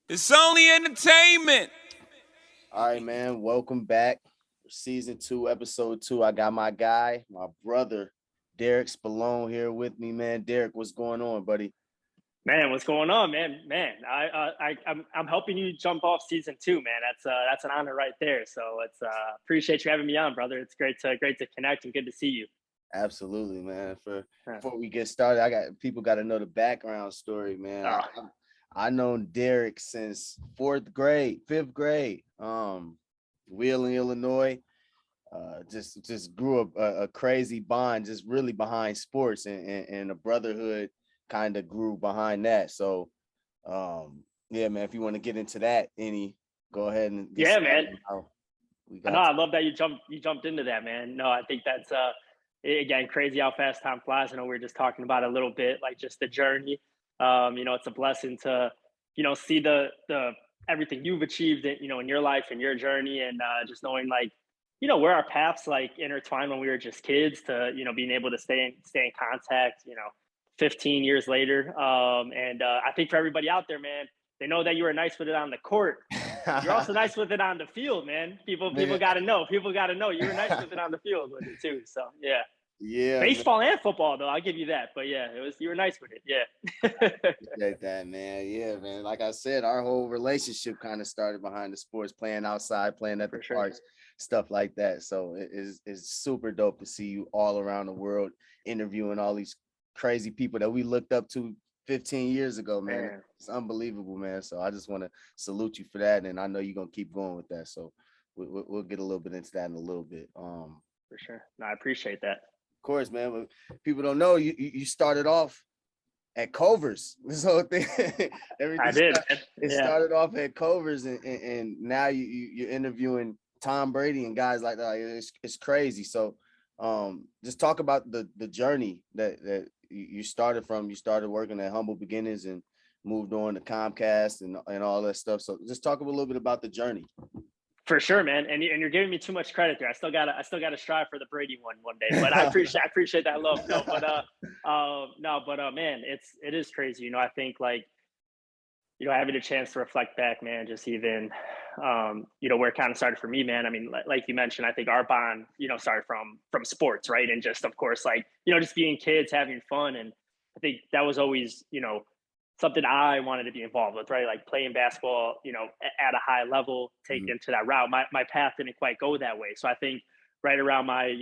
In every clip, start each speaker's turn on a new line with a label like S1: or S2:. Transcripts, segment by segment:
S1: It's only entertainment.
S2: All right, man. Welcome back. Season 2, episode 2. I got my guy, my brother, Derek Spallone here with me, man. Derek, what's going on, buddy?
S3: Man, what's going on, man? I'm helping you jump off season two, man. That's an honor right there. So it's appreciate you having me on, brother. It's great to connect and good to see you.
S2: Absolutely, man.
S3: Yeah.
S2: Before we get started, I got people got to know the background story, man.
S3: Uh,
S2: I known Derek since fourth grade, fifth grade. Wheeling, Illinois. Just grew up a crazy bond, just really behind sports, and a brotherhood kind of grew behind that. So, yeah, man. If you want to get into that, go ahead and get
S3: yeah, man.
S2: started. We
S3: I know.
S2: got
S3: I love that you jumped into that, man. No, I think that's again crazy how fast time flies. I know we were just talking about it a little bit, like just the journey. It's a blessing to see the everything you've achieved in your life and your journey, and just knowing like where our paths like intertwined when we were just kids to being able to stay in contact 15 years later. And I think for everybody out there, man, they know that you were nice with it on the court. You're also nice with it on the field, man. People
S2: man.
S3: got to know. People got to know you were nice with it on the field with it too. So yeah,
S2: Yeah, man.
S3: baseball and football though, I'll give you that. But yeah, you were nice with it. Yeah,
S2: Appreciate that, man. Yeah, man. Like I said, our whole relationship kind of started behind the sports, playing outside, playing at the
S3: for sure.
S2: parks, stuff like that. So it's super dope to see you all around the world interviewing all these crazy people that we looked up to 15 years ago, man.
S3: Man,
S2: It's unbelievable, man. So I just want to salute you for that, and I know you're gonna keep going with that. So we'll get a little bit into that in a little bit.
S3: for sure. No, I appreciate that.
S2: Of course, man. But people don't know you started off at Culver's. This whole thing,
S3: I did.
S2: it
S3: Yeah.
S2: started off at Culver's, and now you're interviewing Tom Brady and guys like that. Like, it's crazy. So, just talk about the journey that you started from. You started working at humble beginnings and moved on to Comcast and all that stuff. So, just talk a little bit about the journey.
S3: For sure, man, and you're giving me too much credit there. I still gotta strive for the Brady one day. But I appreciate that love. Man, it is crazy. I think like having a chance to reflect back, man, just even where it kind of started for me, man. I mean, like you mentioned, I think our bond started from sports, right? And just of course like just being kids, having fun, and I think that was always something I wanted to be involved with, right? Like playing basketball, at a high level, taking into that route. My path didn't quite go that way. So I think right around my,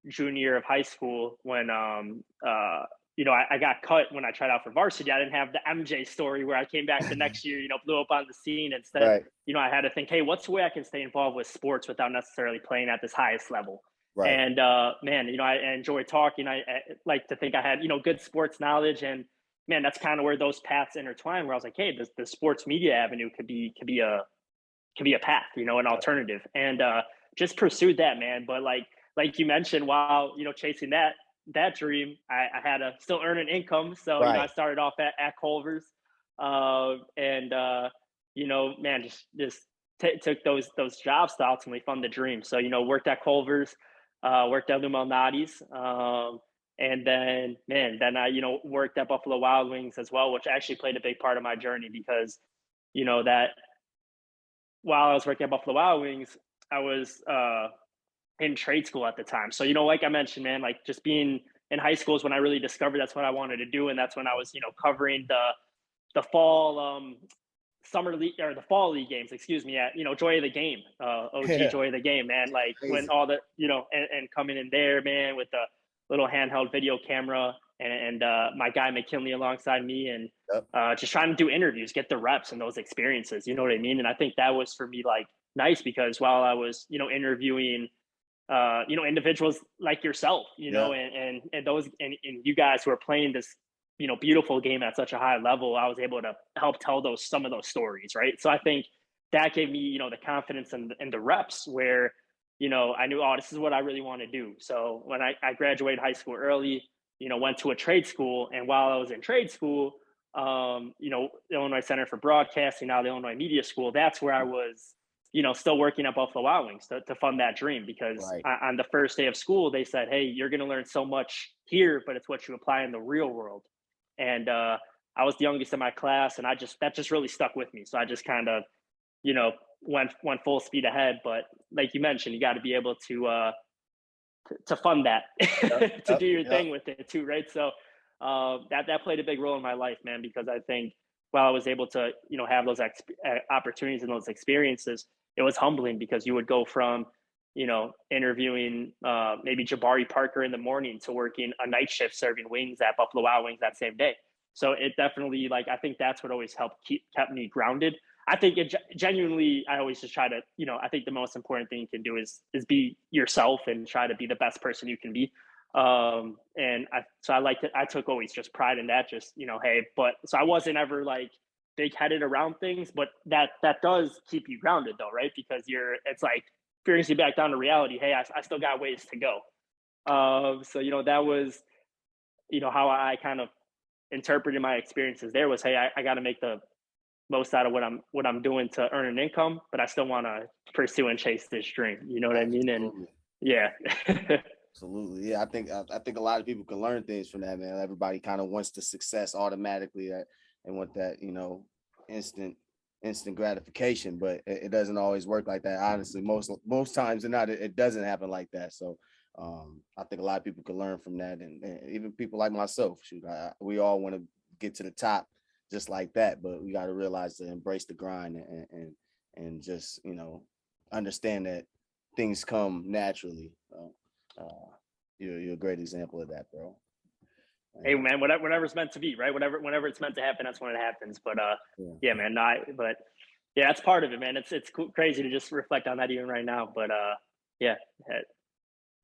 S3: junior year of high school when, I got cut when I tried out for varsity. I didn't have the MJ story where I came back the next year, blew up on the scene. Instead,
S2: Right,
S3: I had to think, hey, what's the way I can stay involved with sports without necessarily playing at this highest level?
S2: right.
S3: And man, I enjoy talking. I like to think I had good sports knowledge, and man, that's kind of where those paths intertwine. Where I was like, hey, the sports media avenue could be a path, an alternative, and just pursued that, man. But like you mentioned, while chasing that dream, I had to still earn an income. So I
S2: Right.
S3: started off at Culver's, and man, just took those jobs to ultimately fund the dream. So worked at Culver's, worked at the Malnati's. And then, man, then I, worked at Buffalo Wild Wings as well, which actually played a big part of my journey because, that while I was working at Buffalo Wild Wings, I was in trade school at the time. So, like I mentioned, man, like just being in high school is when I really discovered that's what I wanted to do. And that's when I was, covering the fall summer league or the fall league games, excuse me, at Joy of the Game, OG
S2: Yeah,
S3: Joy of the Game, man. Like when
S2: crazy.
S3: all the and coming in there, man, with the little handheld video camera and my guy McKinley alongside me, and
S2: Yep.
S3: just trying to do interviews, get the reps and those experiences. You know what I mean? And I think that was for me like nice because while I was interviewing individuals like yourself,
S2: Yep.
S3: and those and you guys who are playing this beautiful game at such a high level, I was able to help tell some of those stories, right? So I think that gave me the confidence and the reps where I knew, oh, this is what I really want to do. So when I graduated high school early, went to a trade school, and while I was in trade school, the Illinois Center for Broadcasting, now the Illinois Media School, that's where I was still working at Buffalo Wild Wings to fund that dream because
S2: Right.
S3: on the first day of school, they said, hey, you're going to learn so much here, but it's what you apply in the real world. And I was the youngest in my class, and that just really stuck with me. So I just kind of, you know, went full speed ahead. But like you mentioned, you got to be able to fund that,
S2: Yep,
S3: to
S2: yep,
S3: do your
S2: yep.
S3: thing with it too, right? So that played a big role in my life, man, because I think while I was able to, have those opportunities and those experiences, it was humbling because you would go from, interviewing maybe Jabari Parker in the morning to working a night shift serving wings at Buffalo Wild Wings that same day. So it definitely, like, I think that's what always kept me grounded. I think it genuinely, I always just try to, I think the most important thing you can do is be yourself and try to be the best person you can be. And I liked it. I took always just pride in that, just, hey, but so I wasn't ever like big headed around things, but that does keep you grounded though, right? Because it's like brings you back down to reality. Hey, I still got ways to go. So, that was, how I kind of interpreted my experiences there was, hey, I got to make the most out of what I'm doing to earn an income, but I still want to pursue and chase this dream. You know what I mean? And
S2: Absolutely.
S3: yeah.
S2: Absolutely. Yeah, I think a lot of people can learn things from that, man. Everybody kind of wants the success automatically and want that, instant instant gratification, but it doesn't always work like that. Honestly, most times than not, it doesn't happen like that. So I think a lot of people can learn from that, and even people like myself. Shoot, we all want to get to the top just like that, but we got to realize to embrace the grind and just understand that things come naturally. You're a great example of that, bro.
S3: Hey,
S2: And,
S3: man, whatever's meant to be, right? Whenever it's meant to happen, that's when it happens. But
S2: yeah.
S3: yeah, man, but yeah, that's part of it, man. It's crazy to just reflect on that even right now. But yeah.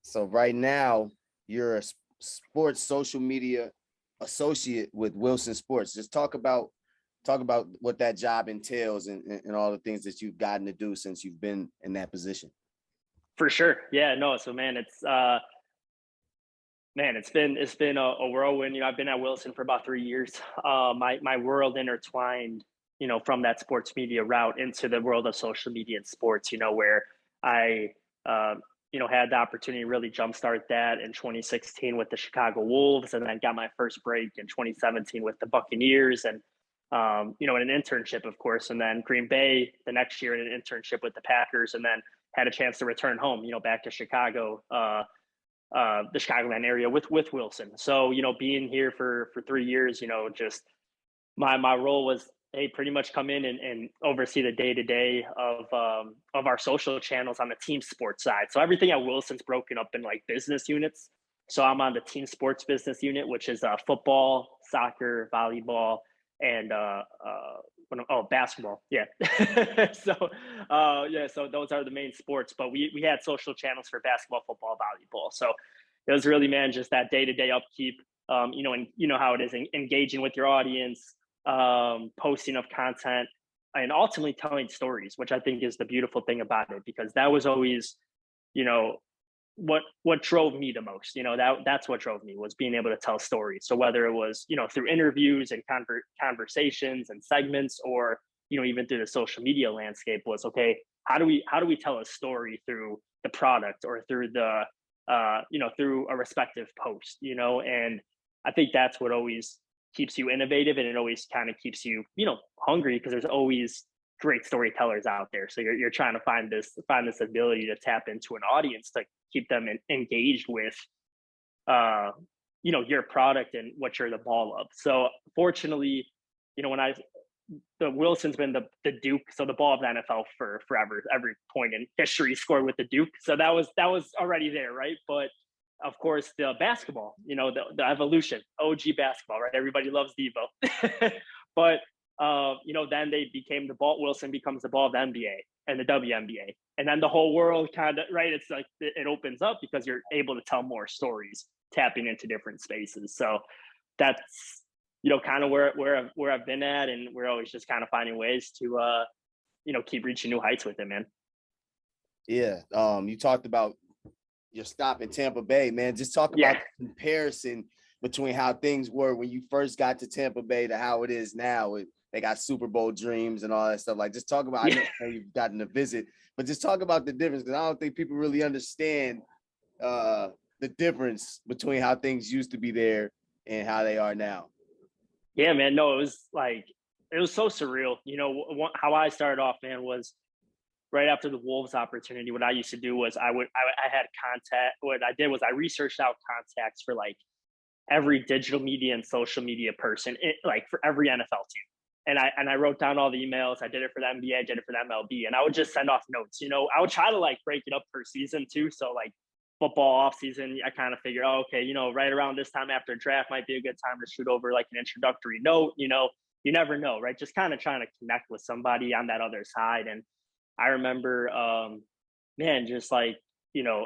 S2: So right now, you're a sports social media associate with Wilson Sports. Just talk about what that job entails and all the things that you've gotten to do since you've been in that position.
S3: For sure. Yeah, no. So man, it's been a whirlwind. I've been at Wilson for about 3 years. My world intertwined, from that sports media route into the world of social media and sports. Where I, had the opportunity to really jumpstart that in 2016 with the Chicago Wolves, and then got my first break in 2017 with the Buccaneers, and in an internship, of course, and then Green Bay the next year in an internship with the Packers, and then had a chance to return home, back to Chicago. The Chicagoland area with Wilson. So, being here for 3 years, just my role was, hey, pretty much come in and oversee the day to day of our social channels on the team sports side. So everything at Wilson's broken up in like business units. So I'm on the team sports business unit, which is football, soccer, volleyball, and basketball. Yeah. So yeah, so those are the main sports, but we had social channels for basketball, football, volleyball. So it was really, man, just that day-to-day upkeep, and how it is, engaging with your audience, posting of content, and ultimately telling stories, which I think is the beautiful thing about it, because that was always, you know, what drove me the most. That's what drove me, was being able to tell stories. So whether it was, through interviews and conversations and segments, or even through the social media landscape, was, okay, how do we tell a story through the product, or through the through a respective post, and I think that's what always keeps you innovative, and it always kind of keeps you, hungry, because there's always great storytellers out there. So you're trying to find this ability to tap into an audience to keep them engaged with uh your product and what you're the ball of. So fortunately, when the Wilson's been the Duke, so the ball of the NFL for forever. Every point in history scored with the Duke, so that was already there, right? But of course, the basketball, the evolution, OG basketball, right? Everybody loves Devo, but then they became the ball. Wilson becomes the ball of the NBA and the WNBA, and then the whole world kind of, right? It's like it opens up because you're able to tell more stories, tapping into different spaces. So that's kind of where I've been at, and we're always just kind of finding ways to keep reaching new heights with it, man.
S2: Yeah. You talked about your stop in Tampa Bay, man. Just talk about
S3: Yeah.
S2: the comparison between how things were when you first got to Tampa Bay to how it is now. They got Super Bowl dreams and all that stuff. Like, just talk about, I know you've gotten a visit, but just talk about the difference, because I don't think people really understand the difference between how things used to be there and how they are now.
S3: Yeah, man. No, it was so surreal. How I started off, man, was right after the Wolves opportunity. What I used to do was I had contact. What I did was I researched out contacts for like every digital media and social media person, like for every NFL team. And I wrote down all the emails. I did it for the NBA, I did it for the MLB, and I would just send off notes. I would try to like break it up per season too. So like football off season, I kind of figured, oh, okay, right around this time after draft might be a good time to shoot over like an introductory note. You never know, right? Just kind of trying to connect with somebody on that other side. And I remember, man, just like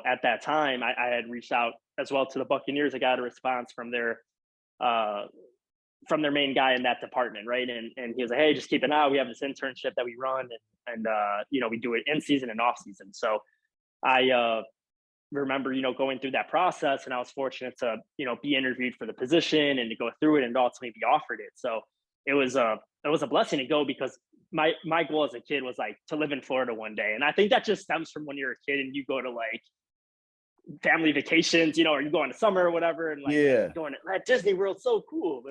S3: at that time, I had reached out as well to the Buccaneers. I got a response uh, from their main guy in that department, right? And he was like, hey, just keep an eye. We have this internship that we run, and we do it in season and off season. So I remember, going through that process, and I was fortunate to, be interviewed for the position and to go through it and ultimately be offered it. So it was a blessing to go, because my goal as a kid was like to live in Florida one day. And I think that just stems from when you're a kid and you go to like family vacations, or you go on the summer or whatever, and like going to Disney World's so cool,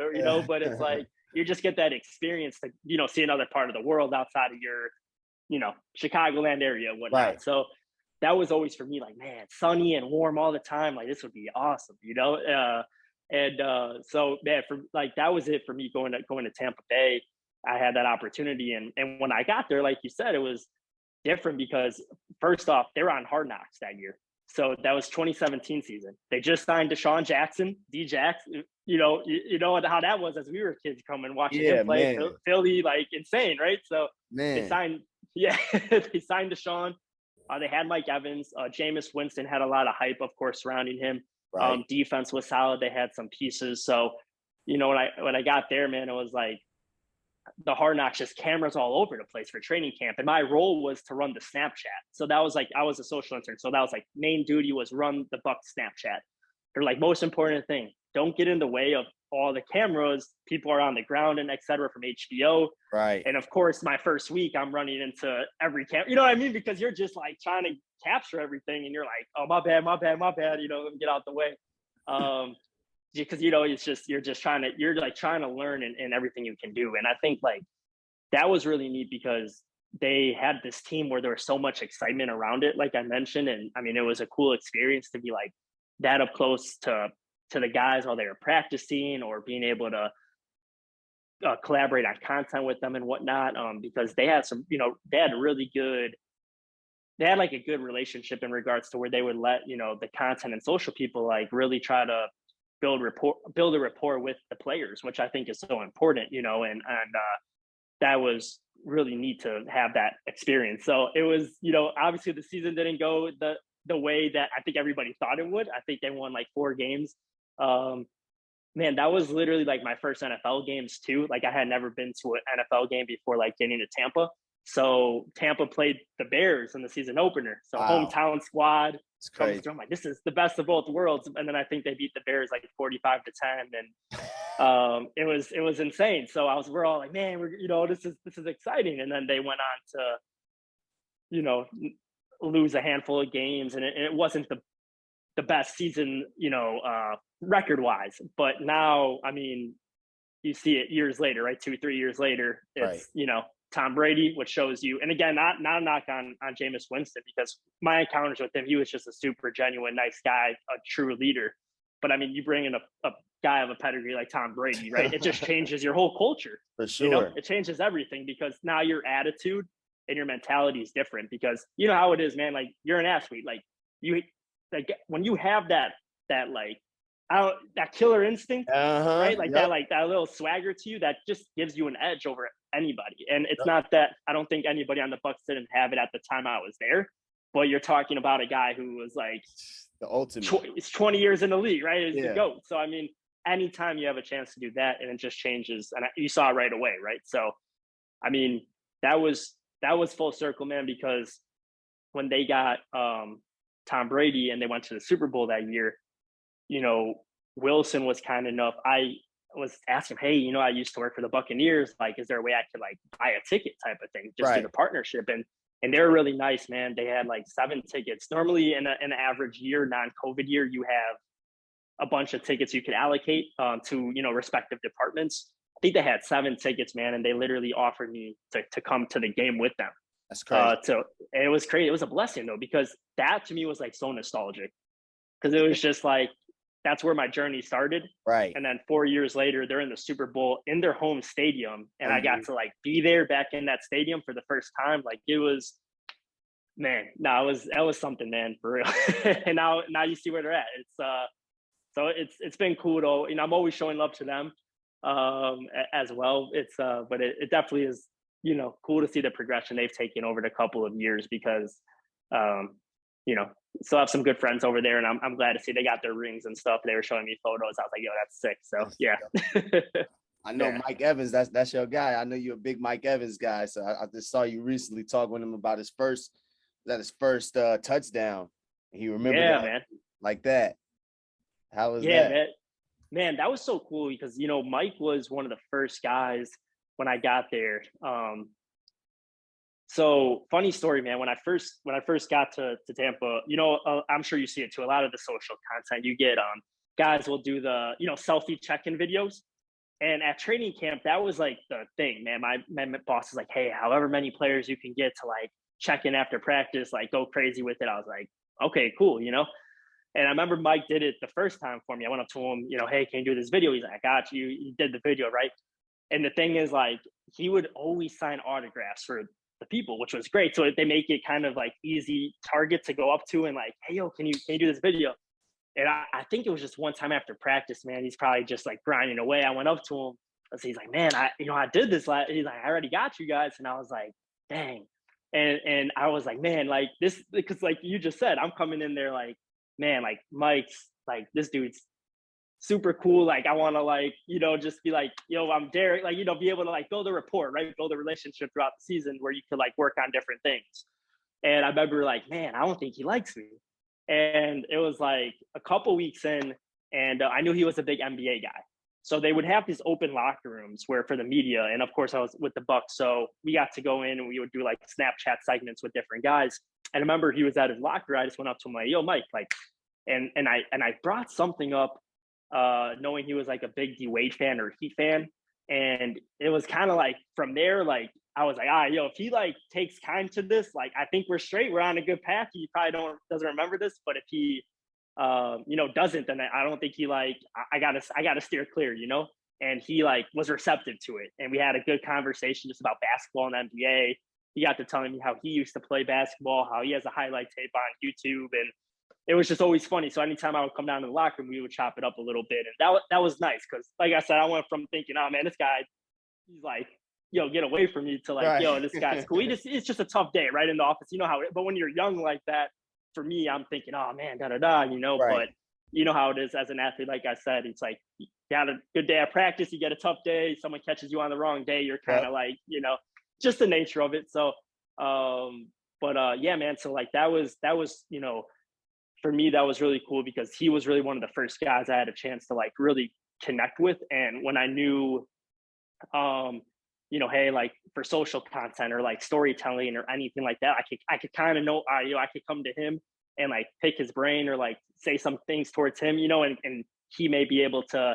S3: but it's like you just get that experience to, see another part of the world outside of your, Chicagoland area and whatnot.
S2: Right.
S3: So that was always for me like, man, sunny and warm all the time. Like this would be awesome, so man, for like, that was it for me going to Tampa Bay. I had that opportunity. And when I got there, like you said, it was different because first off, they were on Hard Knocks that year. So that was 2017 season. They just signed Deshaun Jackson, D-Jax. You know how that was as we were kids coming watching him play. Philly, like insane, right? So they signed Deshaun. They had Mike Evans. Jameis Winston had a lot of hype, of course, surrounding him. Right. Defense was solid. They had some pieces. So, when I got there, man, it was like the Hard Knocks, just cameras all over the place for training camp. And my role was to run the Snapchat. So that was like, I was a social intern. So that was like main duty was run the Bucs Snapchat. They're like, most important thing, don't get in the way of all the cameras. People are on the ground and et cetera from HBO.
S2: Right.
S3: And of course, my first week, I'm running into every camera. You know what I mean? Because you're just like trying to capture everything, and you're like, oh, my bad. Let me get out the way. Because you're trying to learn in everything you can do. And I think like that was really neat because they had this team where there was so much excitement around it, like I mentioned. And I mean, it was a cool experience to be like that up close to the guys while they were practicing, or being able to collaborate on content with them and whatnot. Because they had they had like a good relationship in regards to where they would let, the content and social people like really try to build a rapport with the players, which I think is so important, and that was really neat to have that experience. So it was, obviously the season didn't go the way that I think everybody thought it would. I think they won like 4 games. Man, that was literally like my first NFL games too. Like I had never been to an NFL game before, like getting to Tampa. So Tampa played the Bears in the season opener. So hometown squad.
S2: It's crazy.
S3: I'm like, this is the best of both worlds. And then I think they beat the Bears like 45-10. And it was insane. So we're all like, man, this is exciting. And then they went on to, lose a handful of games, and it wasn't the best season, record wise. But now, I mean, you see it years later, right? 2-3 years later, it's, Tom Brady, which shows you, and again, not a knock on Jameis Winston, because my encounters with him, he was just a super genuine, nice guy, a true leader. But I mean, you bring in a guy of a pedigree like Tom Brady, right? It just changes your whole culture.
S2: For sure.
S3: It changes everything, because now your attitude and your mentality is different, because you know how it is, man. Like you're an athlete, like when you have that killer instinct, right? Like that little swagger to you, that just gives you an edge over anybody. And it's not that I don't think anybody on the Bucs didn't have it at the time I was there, but you're talking about a guy who was like
S2: the ultimate.
S3: It's 20 years in the league, right? Is the GOAT. So I mean, anytime you have a chance to do that, and it just changes, and you saw it right away, right? So I mean, that was full circle, man, because when they got Tom Brady and they went to the Super Bowl that year, Wilson was kind enough. I was asking, hey, I used to work for the Buccaneers. Like, is there a way I could like buy a ticket type of thing, just do the partnership? And they're really nice, man. They had like 7 tickets. Normally in an average year, non-COVID year, you have a bunch of tickets you could allocate to, respective departments. think they had 7 tickets, man, and they literally offered me to come to the game with them.
S2: That's crazy.
S3: And it was crazy. It was a blessing though, because that to me was like so nostalgic, because it was just like, that's where my journey started.
S2: Right.
S3: And then 4 years later, they're in the Super Bowl in their home stadium, and I got to like be there back in that stadium for the first time. Like it was, man, no, that was something, man, for real. And now you see where they're at. So it's been cool though. You know, I'm always showing love to them as well. But it definitely is, you know, cool to see the progression they've taken over the couple of years, because you know, still have some good friends over there, and I'm glad to see they got their rings and stuff. They were showing me photos. I was like, yo, that's sick. So yeah.
S2: I know
S3: Yeah.
S2: Mike Evans. That's your guy. I know you're a big Mike Evans guy. So I just saw you recently talking with him about his first touchdown. He remembered
S3: Yeah,
S2: that
S3: man.
S2: like that. How was
S3: Yeah,
S2: that?
S3: man, that was so cool, because you know, Mike was one of the first guys when I got there. So funny story, man. When I first got to Tampa, you know, I'm sure you see it too. A lot of the social content you get, guys will do the, you know, selfie check-in videos. And at training camp, that was like the thing, man. My boss is like, hey, however many players you can get to like check in after practice, like go crazy with it. I was like, okay, cool, you know. And I remember Mike did it the first time for me. I went up to him, you know, hey, can you do this video? He's like, I got you. He did the video, right? And the thing is, like, he would always sign autographs for the people, which was great. So they make it kind of like easy target to go up to and like, hey, yo, can you do this video? And I think it was just one time after practice, man. He's probably just like grinding away. I went up to him. He's like, man, I did this. He's like, I already got you guys. And I was like, dang. And I was like, man, like this, because like you just said, I'm coming in there like, man, like Mike's like, this dude's super cool. Like, I want to like, you know, just be like, yo, I'm Derek, like, you know, be able to like build a rapport, right? Build a relationship throughout the season where you could like work on different things. And I remember like, man, I don't think he likes me. And it was like a couple weeks in, and I knew he was a big NBA guy. So they would have these open locker rooms where for the media, and of course I was with the Bucks, so we got to go in and we would do like Snapchat segments with different guys. And I remember he was at his locker. I just went up to him like, yo, Mike, like, and I brought something up, knowing he was like a big D Wade fan or Heat fan, and it was kind of like from there, like I was like, yo, if he like takes time to this, like I think we're straight. We're on a good path. He probably doesn't remember this, but if he you know, doesn't, then I don't think he like, I gotta steer clear, you know? And he like was receptive to it. And we had a good conversation just about basketball and NBA. He got to telling me how he used to play basketball, how he has a highlight tape on YouTube. And it was just always funny. So anytime I would come down to the locker room, we would chop it up a little bit. And that was nice. Cause like I said, I went from thinking, oh man, this guy, he's like, yo, get away from me, to like,
S2: Right.
S3: yo, this guy's cool. It's just a tough day, right? In the office. You know how but when you're young like that, for me, I'm thinking, oh man, you know,
S2: Right.
S3: But you know how it is as an athlete, like I said, it's like you got a good day of practice, you get a tough day, someone catches you on the wrong day, you're kind of like, you know, just the nature of it. So yeah, man. So like that was, you know, for me, that was really cool, because he was really one of the first guys I had a chance to like really connect with. And when I knew you know, hey, like for social content or like storytelling or anything like that, I could kind of know, you know, I could come to him and like pick his brain or like say some things towards him, you know, and he may be able to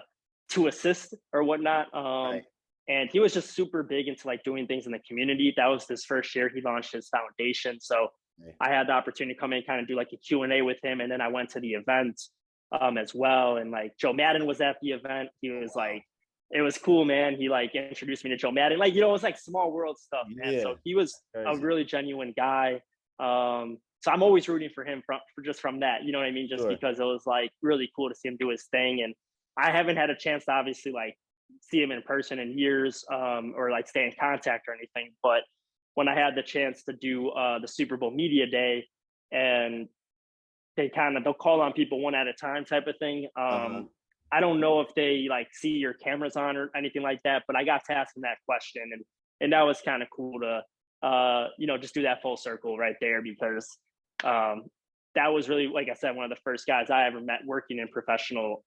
S3: assist or whatnot.
S2: Right.
S3: And he was just super big into like doing things in the community. That was his first year. He launched his foundation. So I had the opportunity to come in and kind of do like a Q&A with him. And then I went to the event as well. And like Joe Madden was at the event. He was like, it was cool, man. He like introduced me to Joe Madden. Like, you know, it was like small world stuff, man.
S2: Yeah.
S3: So he was a really genuine guy. So I'm always rooting for him from that, you know what I mean? Just because it was like really cool to see him do his thing. And I haven't had a chance to obviously like see him in person in years, or like stay in contact or anything. But when I had the chance to do the Super Bowl media day, and they'll call on people one at a time type of thing. I don't know if they like see your cameras on or anything like that, but I got to ask him that question, and that was kind of cool to you know, just do that full circle right there, because that was really, like I said, one of the first guys I ever met working in professional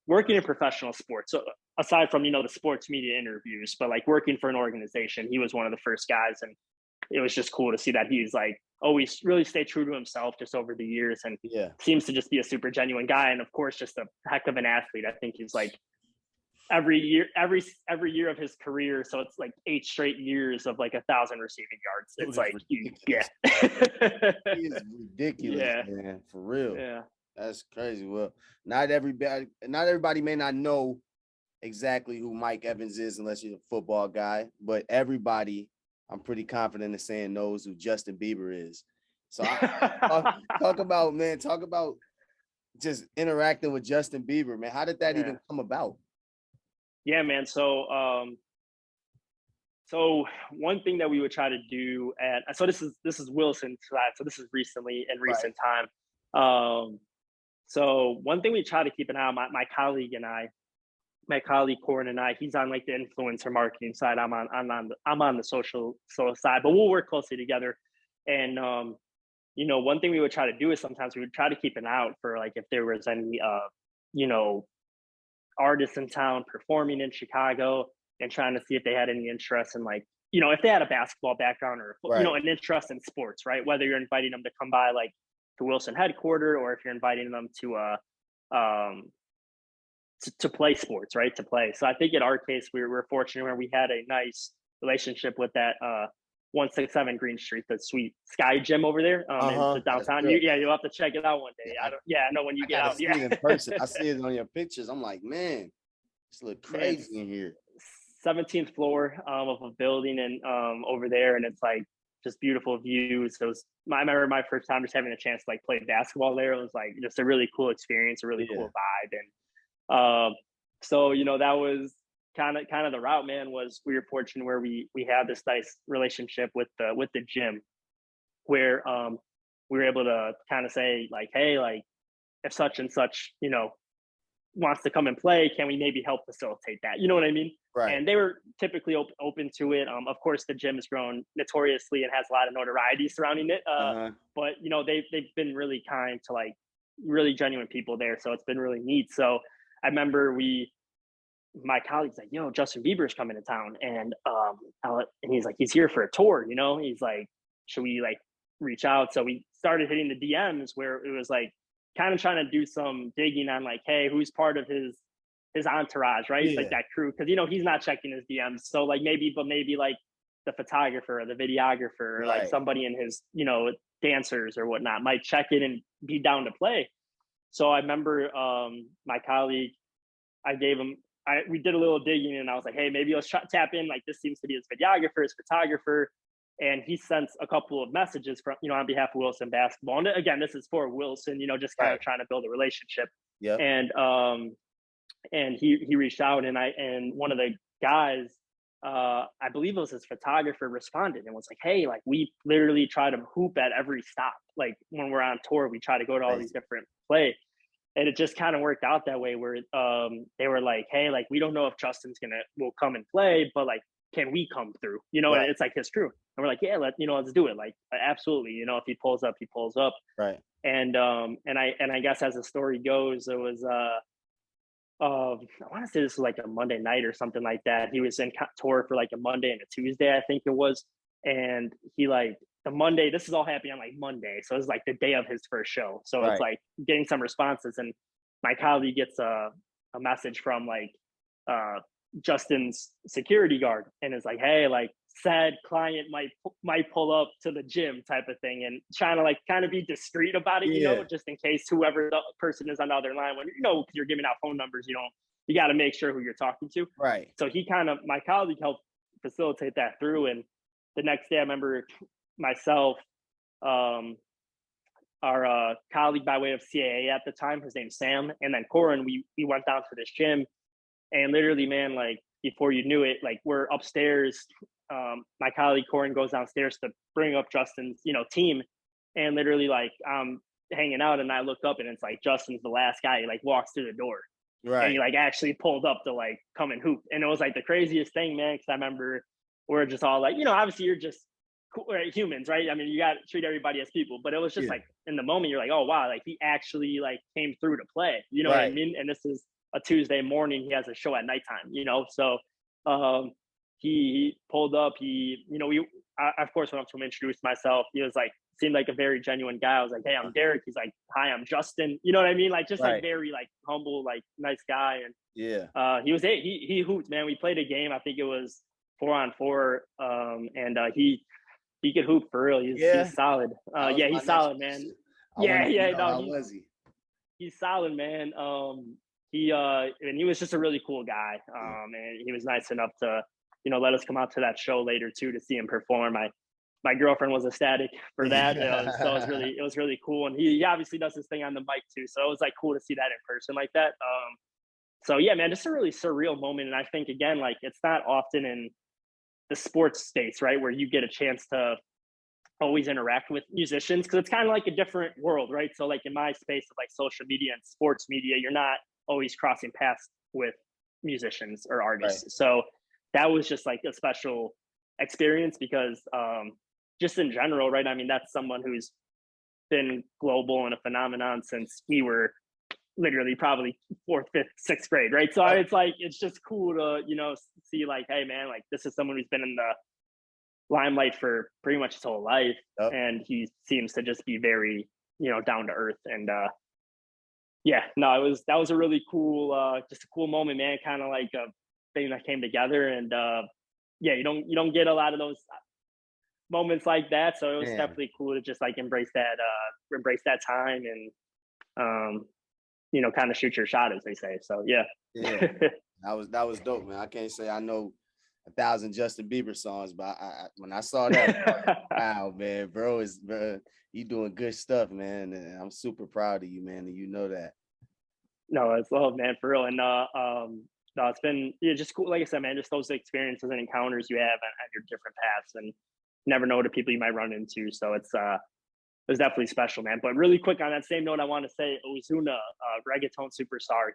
S3: sports. So aside from, you know, the sports media interviews, but like working for an organization, he was one of the first guys, and it was just cool to see that he's like always really stayed true to himself just over the years, and seems to just be a super genuine guy. And of course, just a heck of an athlete. I think he's like every year of his career. So it's like 8 straight years of like 1,000 receiving yards. It's like, yeah.
S2: He is ridiculous,
S3: Yeah.
S2: man, for real.
S3: Yeah.
S2: That's crazy. Well, not everybody may not know exactly who Mike Evans is unless you're a football guy, but everybody, I'm pretty confident in saying, knows who Justin Bieber is. So talk about just interacting with Justin Bieber, man. How did that even come about?
S3: Yeah, man. So one thing that we would try to do so this is Wilson's side. So this is recently in recent time. So one thing we try to keep an eye on, my colleague Corin and I, he's on like the influencer marketing side. I'm on the social side, but we'll work closely together. And one thing we would try to do is sometimes we would try to keep an eye out for like if there was any artists in town performing in Chicago, and trying to see if they had any interest in like, if they had a basketball background or an interest in sports, right? Whether you're inviting them to come by like to Wilson headquarters, or if you're inviting them to play sports, right? To play. So I think in our case, we were fortunate where we had a nice relationship with that 167 Green Street, the sweet Sky Gym over there in the downtown. You'll have to check it out one day. I know when you get out.
S2: See it in person. I see it on your pictures. I'm like, man, this look crazy in here.
S3: 17th floor of a building and over there, and it's like just beautiful views. I remember my first time just having a chance to like play basketball there. It was like just a really cool experience, a really cool vibe. And so that was kind of the route, man. Was we were fortunate where we had this nice relationship with the gym, where we were able to kind of say like, hey, like if such and such wants to come and play, can we maybe help facilitate that? You know what I mean?
S2: Right.
S3: And they were typically open to it. Of course, the gym has grown notoriously and has a lot of notoriety surrounding it. But they've been really kind to like really genuine people there, so it's been really neat. So I remember my colleague's like, yo, Justin Bieber's coming to town, and he's like, he's here for a tour. He's like, should we like reach out? So we started hitting the DMs, where it was like kind of trying to do some digging on like, hey, who's part of his entourage, right? Like that crew, because he's not checking his DMs. So like maybe like the photographer or the videographer, or like somebody in his dancers or whatnot might check in and be down to play. So I remember my colleague, we did a little digging, and I was like, hey, maybe let's tap in. Like this seems to be his videographer, his photographer. And he sent a couple of messages from, on behalf of Wilson basketball. And again, this is for Wilson, just kind of trying to build a relationship.
S2: Yeah.
S3: And he reached out, and one of the guys, I believe it was his photographer, responded and was like, hey, like we literally try to hoop at every stop. Like when we're on tour, we try to go to all these different play. And it just kind of worked out that way, where they were like, hey, like we don't know if Justin's will come and play, but like, can we come through? And it's like his crew. And we're like, yeah, let's do it. Like, absolutely. If he pulls up, he pulls up.
S2: Right.
S3: And I guess as the story goes, it was, I want to say this was like a Monday night or something like that. He was in tour for like a Monday and a Tuesday, I think it was. And he like the Monday, this is all happening on like Monday. So it was like the day of his first show. So it's like getting some responses, and my colleague gets a message from like, Justin's security guard, and is like, hey, like said client might pull up to the gym type of thing, and trying to like kind of be discreet about it, just in case whoever the person is on the other line, when you're giving out phone numbers, you got to make sure who you're talking to.
S2: Right.
S3: So my colleague helped facilitate that through. And the next day I remember myself, our colleague by way of CAA at the time, his name's Sam, and then Corin, we went down to this gym. And literally, man, like before you knew it, like we're upstairs. My colleague Corin goes downstairs to bring up Justin's, team. And literally like I'm hanging out, and I look up, and it's like Justin's the last guy. He like walks through the door.
S2: Right.
S3: And he like actually pulled up to like come and hoop. And it was like the craziest thing, man, because I remember we're just all like, obviously you're just humans, right? I mean, you got to treat everybody as people. But it was just like in the moment, you're like, oh, wow, like he actually like came through to play. You know what I mean? And this is a Tuesday morning. He has a show at nighttime, so he pulled up. I of course went up to him, introduced myself. He was like, seemed like a very genuine guy. I was like, hey, I'm Derek. He's like, hi, I'm Justin. You know what I mean? Like just like
S2: Right.
S3: very like humble, like nice guy. And
S2: Yeah.
S3: he hooped, man. We played a game. I think it was 4-on-4. And he could hoop for real.
S2: Yeah.
S3: He's solid.
S2: That was
S3: Yeah,
S2: my
S3: he's
S2: next
S3: solid, man.
S2: question. I
S3: Yeah,
S2: wanted to
S3: yeah,
S2: know,
S3: no,
S2: how was he?
S3: he's solid, man. And he was just a really cool guy.
S2: Yeah.
S3: And he was nice enough to, let us come out to that show later too to see him perform. My girlfriend was ecstatic for that. It was really cool. And he obviously does his thing on the mic too. So it was like cool to see that in person like that. So yeah, man, just a really surreal moment. And I think again, like it's not often in the sports space, right, where you get a chance to always interact with musicians because it's kind of like a different world, right? So like in my space of like social media and sports media, you're not always crossing paths with musicians or
S2: Right.
S3: artists. So that was just like a special experience because just in general, right? I mean, that's someone who's been global and a phenomenon since we were literally probably fourth, fifth, sixth grade, right? So
S2: Yep.
S3: it's like it's just cool to see like, hey man, like this is someone who's been in the limelight for pretty much his whole life,
S2: Yep.
S3: and he seems to just be very down to earth. And yeah, no, that was a really cool, just a cool moment, man. Kind of like a thing that came together, and yeah, you don't get a lot of those moments like that, so it was
S2: Man.
S3: definitely cool to just like embrace that time and kind of shoot your shot, as they say. So yeah.
S2: Yeah. That was dope, man. I can't say I know 1,000 Justin Bieber songs, but when I saw that, wow, man, bro, you doing good stuff, man. And I'm super proud of you, man. And you know that.
S3: No, it's love, man, for real. And no, it's been just cool. Like I said, man, just those experiences and encounters you have on your different paths, and never know the people you might run into. So it's definitely special, man. But really quick on that same note, I want to say Ozuna, reggaeton superstar.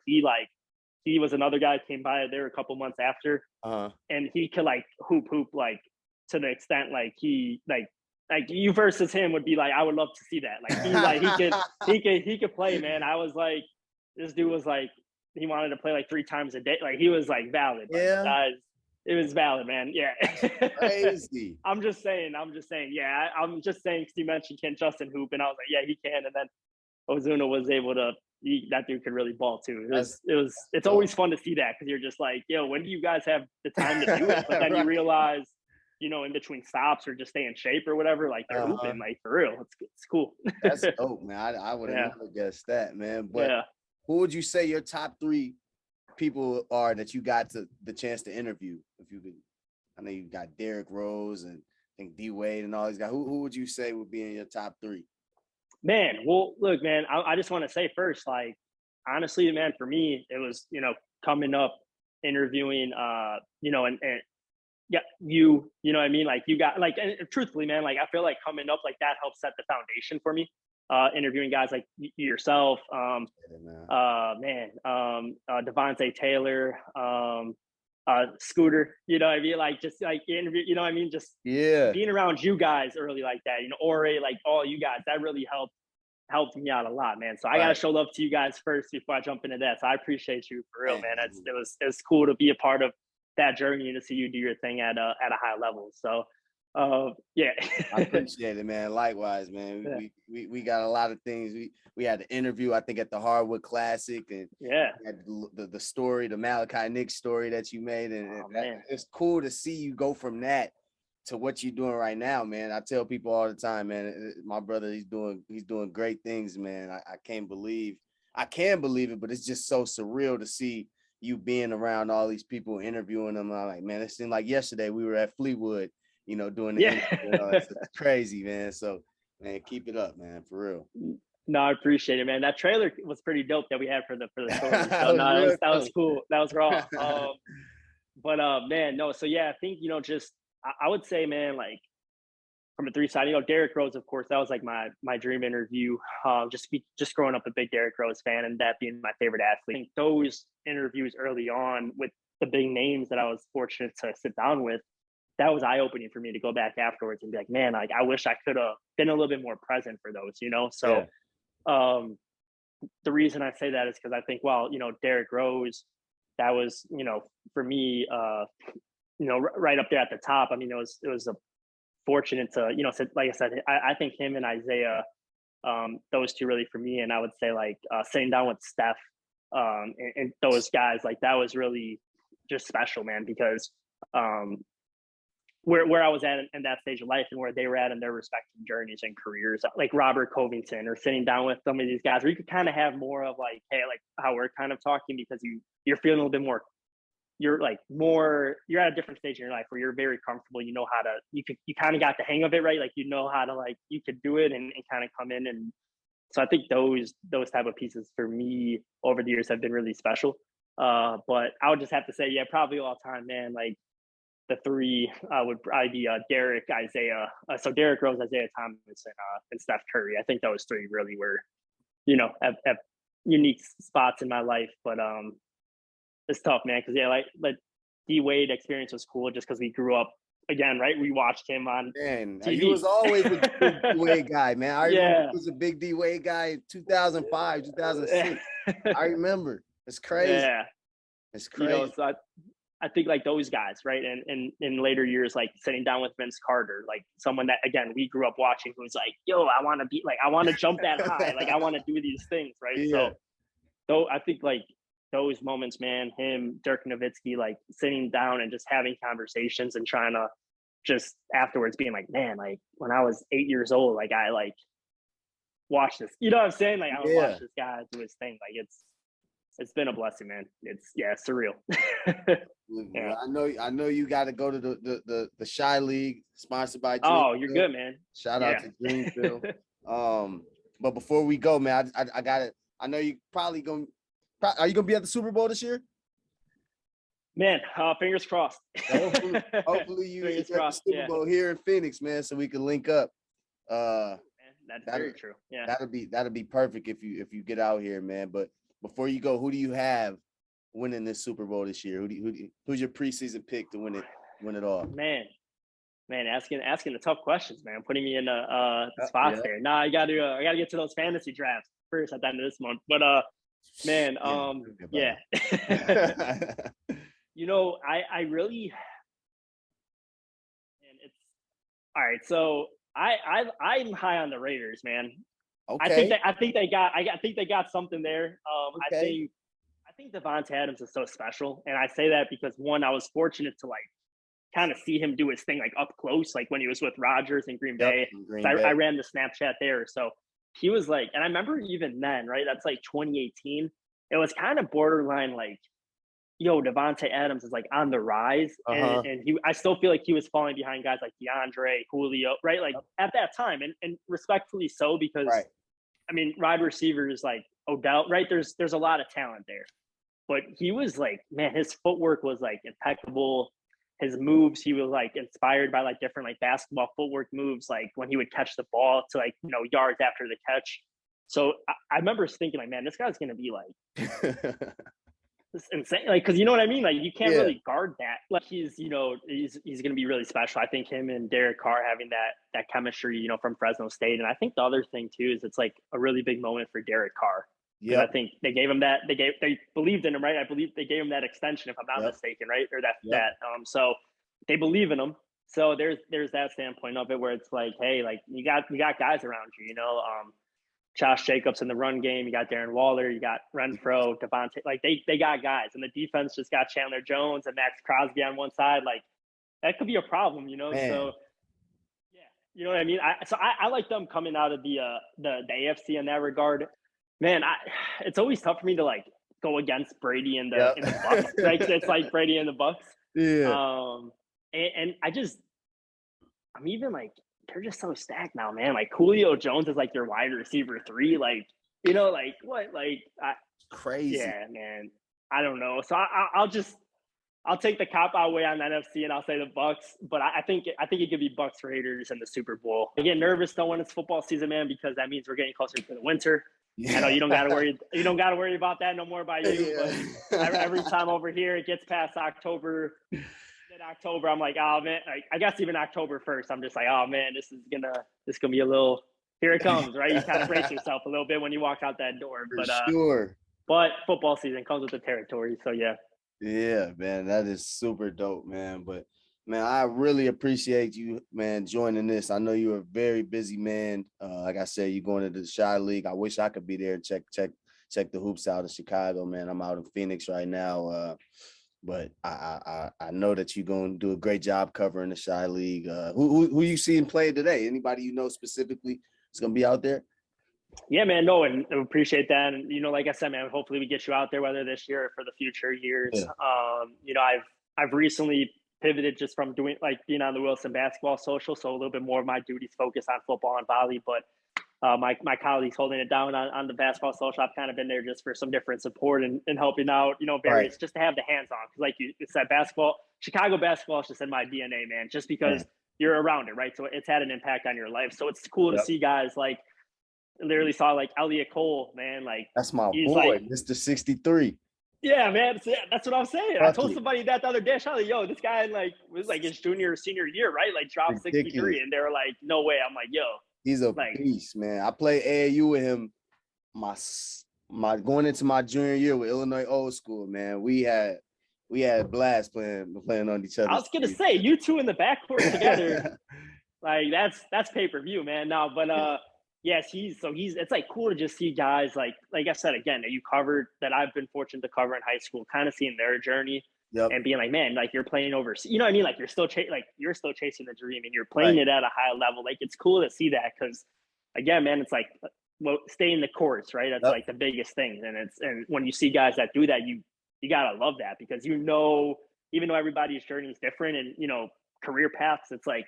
S3: He was another guy came by there a couple months after, and he could like hoop like to the extent like he like you versus him would be like I would love to see that. Like he could play, man. I was like, this dude was like he wanted to play like 3 times a day. Like he was like valid. Like,
S2: Yeah.
S3: it was valid, man. Yeah.
S2: Crazy.
S3: I'm just saying. Yeah, I'm just saying because you mentioned can Justin hoop, and I was like, yeah, he can. And then Ozuna was able to. That dude could really ball too. It's
S2: dope.
S3: always fun to see that because you're just like, yo, when do you guys have the time to do it? But then you realize, in between stops or just stay in shape or whatever, like they're hooping, like for real. It's cool.
S2: That's dope, man. I would have never guessed that, man. But
S3: Yeah.
S2: who would you say your top 3 people are that you got the chance to interview? If you could, I know you got Derrick Rose and I think D Wade and all these guys. Who would you say would be in your top 3?
S3: Man, well, look, man, I just want to say first, like, honestly, man, for me, it was, coming up, interviewing, and yeah, you know what I mean? Like, you got, like, and truthfully, man, like, I feel like coming up like that helps set the foundation for me. Interviewing guys like yourself, Devontae Taylor, Scooter, you know what I mean? Like, just like interview, you know what I mean? Just being around you guys early like that, Ore, like all you guys, that really helped me out a lot, man. So I gotta show love to you guys first before I jump into that. So I appreciate you for real, man. It was cool to be a part of that journey and to see you do your thing at a high level. So yeah.
S2: I appreciate it, man. Likewise, man.
S3: Yeah.
S2: We got a lot of things. We had the interview, I think, at the Hardwood Classic, and had the story, the Malachi Nix story that you made, and it's cool to see you go from that to what you're doing right now, man. I tell people all the time, man, my brother, he's doing great things, man. I can't believe it, but it's just so surreal to see you being around all these people, interviewing them. I'm like, man, it seemed like yesterday we were at Fleetwood, doing the interview. It's crazy, man. So, man, keep it up, man, for real.
S3: No, I appreciate it, man. That trailer was pretty dope that we had for the story. So that was cool. That was raw. But man, no. So yeah, I think just I would say, man, like from a 3 side, Derrick Rose, of course, that was like my dream interview. Just growing up a big Derrick Rose fan and that being my favorite athlete. I think those interviews early on with the big names that I was fortunate to sit down with, that was eye-opening for me to go back afterwards and be like, man, like I wish I could have been a little bit more present for those, So the reason I say that is because I think, well, Derrick Rose, that was, for me, right up there at the top. I mean, it was a fortunate to, like I said, I think him and Isaiah, those two really for me. And I would say like sitting down with Steph and those guys, like that was really just special, man, because where I was at in that stage of life and where they were at in their respective journeys and careers, like Robert Covington, or sitting down with some of these guys where you could kind of have more of like, hey, like how we're kind of talking, because you're feeling a little bit more, you're at a different stage in your life where you're very comfortable. You know how to, you kind of got the hang of it, right? Like, you know how to, like, you could do it and kind of come in. And so I think those type of pieces for me over the years have been really special. But I would just have to say, yeah, probably all time, man, like the three would probably be Derek, Isaiah. So Derek Rose, Isaiah Thomas, and Steph Curry. I think those three really were, have unique spots in my life. But it's tough, man, because yeah, like D Wade experience was cool just because we grew up again, right? We watched him on TV.
S2: He was always a big D Wade guy, man. I remember
S3: Yeah.
S2: he was a big D Wade guy in 2005, 2006. I remember. It's crazy.
S3: Yeah.
S2: It's crazy.
S3: So I think like those guys, right? And in later years, like sitting down with Vince Carter, like someone that, again, we grew up watching, who's like, yo, I want to be like, I want to jump that high. Like, I want to do these things, right?
S2: Yeah.
S3: So I think like those moments, man, him, Dirk Nowitzki, like sitting down and just having conversations and trying to just afterwards being like, man, like when I was 8 years old, like I like watched this, you know what I'm saying? Like I would watch this guy do his thing. Like it's been a blessing, man. It's surreal.
S2: Yeah. I know you got to go to the Shy League sponsored by
S3: Dreamfield. Oh, you're good, man.
S2: Shout out to Dreamfield. But before we go, man, I got it. I know you probably are you gonna be at the Super Bowl this year?
S3: Man, fingers crossed.
S2: Hopefully you at the Super Bowl here in Phoenix, man, so we can link up.
S3: That's very true. Yeah,
S2: that'll be perfect if you get out here, man. But before you go, who do you have winning this Super Bowl this year? Who's your preseason pick to win it all?
S3: Man, asking the tough questions, man. Putting me in the spots there. Nah, I gotta get to those fantasy drafts first at the end of this month. But man, yeah. I really, and it's all right. So I'm high on the Raiders, man.
S2: Okay.
S3: I think they got something there. Okay. I think Devontae Adams is so special, and I say that because one, I was fortunate to like kind of see him do his thing like up close, like when he was with Rodgers in Green Bay. I ran the Snapchat there, so he was like, and I remember even then, right? That's like 2018. It was kind of borderline like, yo, Devontae Adams is like on the rise, and I still feel like he was falling behind guys like DeAndre, Julio, right? Like at that time, and respectfully so, because I mean, wide receivers like Odell, right? There's a lot of talent there, but he was like, man, his footwork was like impeccable. His moves, he was like inspired by like different like basketball footwork moves, like when he would catch the ball to like, yards after the catch. So I remember thinking like, man, this guy's gonna be like it's insane, like, because you know what I mean, like you can't really guard that. Like he's gonna be really special. I think him and Derek Carr having that chemistry, from Fresno State. And I think the other thing too is it's like a really big moment for Derek Carr. Yeah, I think they gave him that. They believed in him, right? I believe they gave him that extension, if I'm not mistaken, right? Or that. So they believe in him. So there's that standpoint of it where it's like, hey, like you got guys around you, Josh Jacobs in the run game. You got Darren Waller. You got Renfro, Devontae. Like they got guys, and the defense just got Chandler Jones and Max Crosby on one side. Like that could be a problem, Man. So yeah, you know what I mean. I like them coming out of the AFC in that regard. Man, it's always tough for me to like go against Brady and the Bucs. Right? It's like Brady and the Bucs.
S2: Yeah.
S3: And I'm even like, they're just so stacked now, man. Like Julio Jones is like their wide receiver 3. Like, like what? Like
S2: crazy.
S3: Yeah, man. I don't know. So I'll take the cop out way on NFC, and I'll say the Bucs. But I think it could be Bucs Raiders in the Super Bowl. I get nervous though when it's football season, man, because that means we're getting closer to the winter. Yeah. I know you don't got to worry. You don't got to worry about that no more by you. But every time over here it gets past October, mid-October, I'm like, oh man. I guess even October 1st, I'm just like, oh man, this is gonna be a little. Here it comes, right? You kind of brace yourself a little bit when you walk out that door.
S2: For sure.
S3: But football season comes with the territory, so yeah.
S2: Yeah, man, that is super dope, man. But Man, I really appreciate you, man, joining this. I know you're a very busy man. Like I said, you're going to the Shy League. I wish I could be there and check the hoops out in Chicago, man. I'm out in Phoenix right now. But I know that you're going to do a great job covering the Shy League. Who you seeing play today? Anybody you know specifically is going to be out there?
S3: Yeah, man. No, and I appreciate that. And like I said, man, hopefully we get you out there, whether this year or for the future years.
S2: Yeah.
S3: I've recently pivoted just from doing like being on the Wilson basketball social, so a little bit more of my duties focus on football and volley. But my colleagues holding it down on the basketball social. I've kind of been there just for some different support and helping out, various
S2: Right.
S3: just to have the hands on. Because like you said, Chicago basketball is just in my DNA, man. Just because
S2: Man.
S3: you're around it, right? So it's had an impact on your life. So it's cool to
S2: Yep.
S3: see guys like. Literally saw like Elliot Cole, man. Like
S2: That's my
S3: he's
S2: boy,
S3: like,
S2: Mr. 63.
S3: yeah, man. That's what I'm saying. I told
S2: Bucket.
S3: somebody that the other day. I was like, yo, this guy like was like his junior or senior year, right? Like dropped
S2: Ridiculous.
S3: 63, and they were like, no way. I'm like, yo,
S2: He's a
S3: like
S2: beast, man. I played AAU with him my going into my junior year with Illinois Old School, man. We had a blast playing on each
S3: I
S2: other's
S3: was gonna
S2: teams.
S3: say, you two in the backcourt together, like that's pay per view, man. Now, but yes, he's it's like cool to just see guys like I said again that you covered that I've been fortunate to cover in high school, kind of seeing their journey
S2: Yep.
S3: and being like, man, like you're playing overseas, you know what I mean? Like you're still chasing the dream and you're playing
S2: Right.
S3: it at a high level. Like it's cool to see that because again, man, it's like well, stay in the course, right? That's
S2: Yep.
S3: like the biggest thing, and when you see guys that do that, you gotta love that because even though everybody's journey is different and career paths, it's like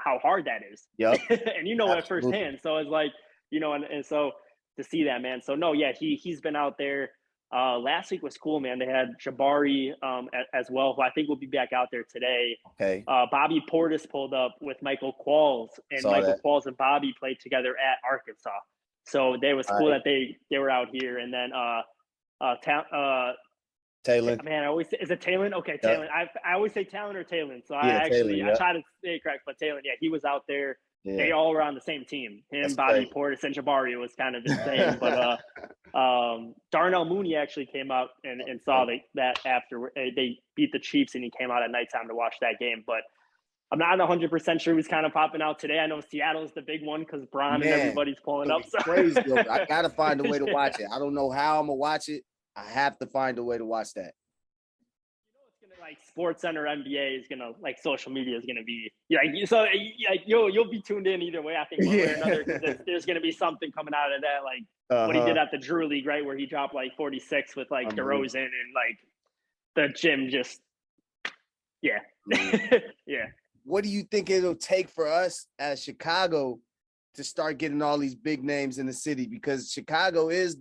S3: how hard that is.
S2: Yep.
S3: And it
S2: Absolutely.
S3: firsthand. So it's like, and so to see that, man. So no, yeah, he's been out there. Last week was cool, man. They had Jabari as well, who I think will be back out there today.
S2: Okay.
S3: Bobby Portis pulled up with Michael Qualls, and
S2: Saw
S3: Michael
S2: that.
S3: Qualls and Bobby played together at Arkansas. So it was cool
S2: Right.
S3: that they were out here. And then
S2: Taylor.
S3: man, I always say, is it Talon? Okay,
S2: Yep.
S3: Talon. I always say Talon or Talon. So
S2: Yeah, Taylor.
S3: I
S2: Yep.
S3: try to say it correct, but Talon, yeah, he was out there. They
S2: Yeah.
S3: all were on the same team. Him,
S2: That's
S3: Bobby
S2: crazy.
S3: Portis, and Jabari was kind of insane. But Darnell Mooney actually came out and saw that after they beat the Chiefs, and he came out at nighttime to watch that game. But I'm not 100% sure who's kind of popping out today. I know Seattle's the big one because Bron and
S2: Man,
S3: everybody's pulling up.
S2: it's
S3: So.
S2: crazy. Yo. I gotta find a way to watch it. I don't know how I'm gonna watch it. I have to find a way to watch that.
S3: It's gonna like Sports Center NBA is gonna like social media is gonna be so you'll be tuned in either way. I think one way or another because there's gonna be something coming out of that like what he did at the Drew League, right, where he dropped like 46 with like DeRozan and like the gym just yeah. Yeah.
S2: What do you think it'll take for us as Chicago to start getting all these big names in the city? Because Chicago is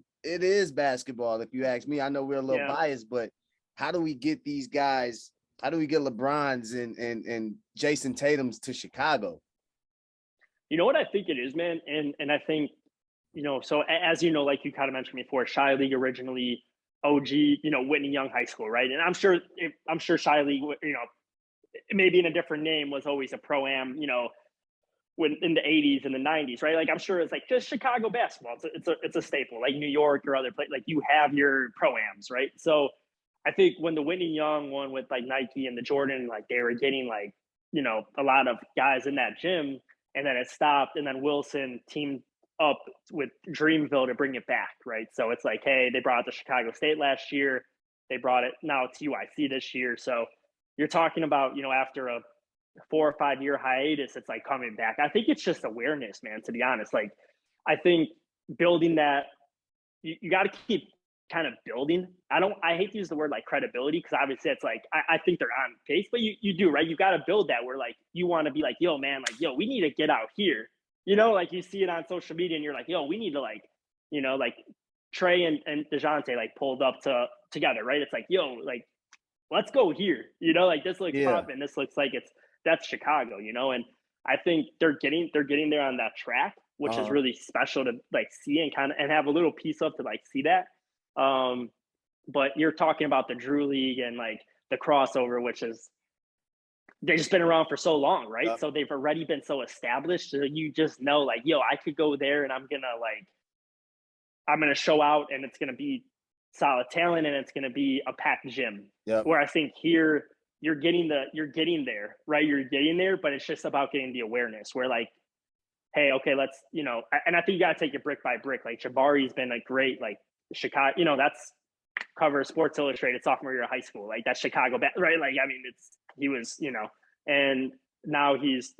S2: basketball. If you ask me, I know we're a little biased, but how do we get these guys? How do we get LeBrons and Jason Tatum's to Chicago?
S3: You know what I think it is, man, and I think so as like you kind of mentioned before, Shy League originally OG, Whitney Young High School, right? And I'm sure Shy League, maybe in a different name was always a pro-am, when in the 80s and the 90s, right? Like I'm sure it's like just Chicago basketball. It's a staple, like New York or other places. Like you have your pro-ams, right? So I think when the Whitney Young one with like Nike and the Jordan, like they were getting like, a lot of guys in that gym, and then it stopped, and then Wilson teamed up with Dreamville to bring it back, right? So it's like, hey, they brought it to Chicago State last year. They brought it now to UIC this year. So you're talking about, after a 4 or 5 year hiatus, it's like coming back. I think it's just awareness, man, to be honest. Like, I think building that, you got to keep kind of building. I hate to use the word like credibility because obviously it's like, I think they're on pace, but you do, right? You got to build that where like, you want to be like, yo, man, like, yo, we need to get out here. Like you see it on social media and you're like, yo, we need to like, like Trey and DeJounte like pulled up together, right? It's like, yo, like, let's go here. Like this looks popping. This looks like that's Chicago, and I think they're getting there on that track, which is really special to like see and kind of and have a little piece of to like see that. But you're talking about the Drew League and like the crossover, which is they've just been around for so long, right?
S2: Yep.
S3: So they've already been so established. So you just know, like, yo, I could go there and I'm gonna show out, and it's gonna be solid talent, and it's gonna be a packed gym.
S2: Yep.
S3: Where I think here, you're getting there, right? You're getting there, but it's just about getting the awareness where like, hey, okay, let's, and I think you got to take it brick by brick. Like Jabari's been like great, like Chicago, that's cover of Sports Illustrated sophomore year of high school. Like that's Chicago, right? Like, I mean, he was, and now he's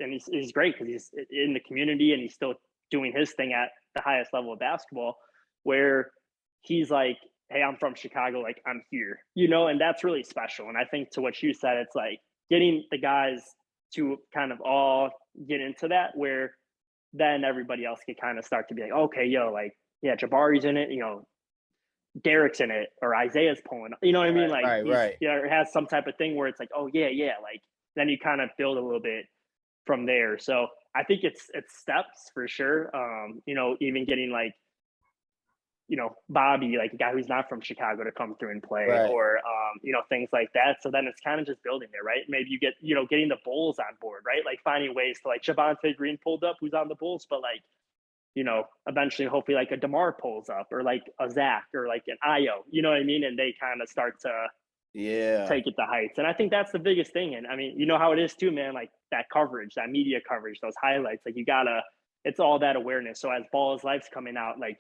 S3: great because he's in the community and he's still doing his thing at the highest level of basketball where he's like, hey, I'm from Chicago, like I'm here, and that's really special. And I think to what you said, it's like getting the guys to kind of all get into that where then everybody else can kind of start to be like, okay, yo, like, yeah, Jabari's in it, Derek's in it, or Isaiah's pulling, you know what I mean? Like,
S2: right.
S3: It has some type of thing where it's like, oh yeah, like then you kind of build a little bit from there. So I think it's steps for sure. Even getting like, Bobby, like a guy who's not from Chicago to come through and play,
S2: Right.
S3: or things like that. So then it's kind of just building there, right? Maybe you get, getting the Bulls on board, right? Like finding ways to like Javonte Green pulled up, who's on the Bulls, but like, eventually, hopefully, like a DeMar pulls up, or like a Zach, or like an Io, you know what I mean? And they kind of start to take it to heights. And I think that's the biggest thing. And I mean, you know how it is too, man. Like that coverage, that media coverage, those highlights. Like it's all that awareness. So as Ball's Life's coming out, like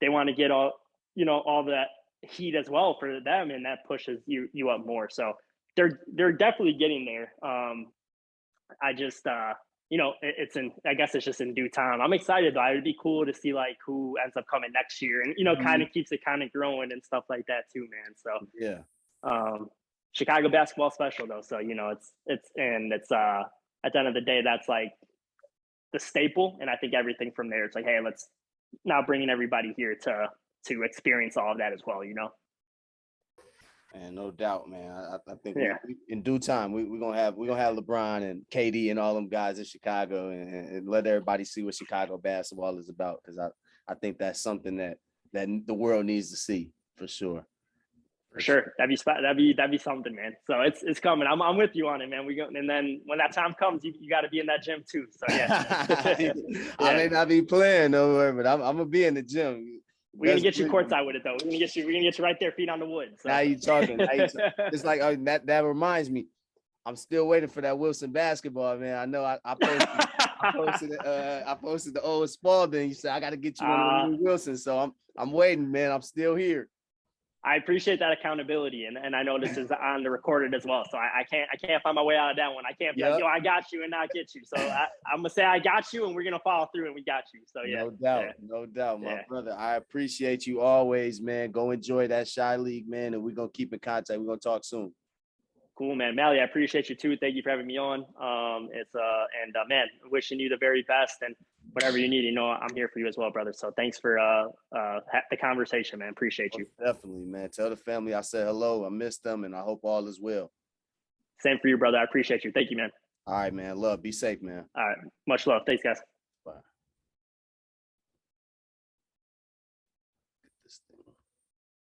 S3: they want to get all that heat as well for them, and that pushes you up more. So they're definitely getting there. I just I guess it's just in due time. I'm excited though. It'd be cool to see like who ends up coming next year, and kind of keeps it kind of growing and stuff like that too, man. So
S2: yeah,
S3: Chicago basketball special though. So it's at the end of the day, that's like the staple, and I think everything from there, it's like, hey, let's now bringing everybody here to experience all of that as well.
S2: And no doubt, man. I think
S3: Yeah.
S2: we, in due time we're gonna have LeBron and KD and all them guys in Chicago, and let everybody see what Chicago basketball is about, because I think that's something that the world needs to see for sure.
S3: For sure, that'd be something, man. So it's coming. I'm with you on it, man. We go, and then when that time comes, you got to be in that gym too. So yeah.
S2: Yeah. I may not be playing nowhere, but I'm gonna be in the gym.
S3: We're gonna get you courtside with it though. We're gonna get you right there, feet on the wood. So.
S2: Now you talking. It's like that reminds me. I'm still waiting for that Wilson basketball, man. I know I posted the old Spalding. You said I got to get you one of the new Wilson, so I'm waiting, man. I'm still here.
S3: I appreciate that accountability, and I know this is on the recorded as well, so I can't find my way out of that one. I can't be like, yo, I got you and not get you. So I'm gonna say I got you, and we're gonna follow through, and we got you. So yeah,
S2: no doubt, my brother. I appreciate you always, man. Go enjoy that Shy League, man, and we're gonna keep in contact. We're gonna talk soon.
S3: Cool, man. Mally, I appreciate you too. Thank you for having me on. Man, wishing you the very best, and whatever you need, I'm here for you as well, brother. So thanks for the conversation, man. Appreciate you.
S2: Definitely, man. Tell the family I said hello. I missed them, and I hope all is well.
S3: Same for you, brother. I appreciate you. Thank you, man.
S2: All right, man. Love. Be safe, man.
S3: All right. Much love. Thanks, guys.
S2: Bye. Get this thing.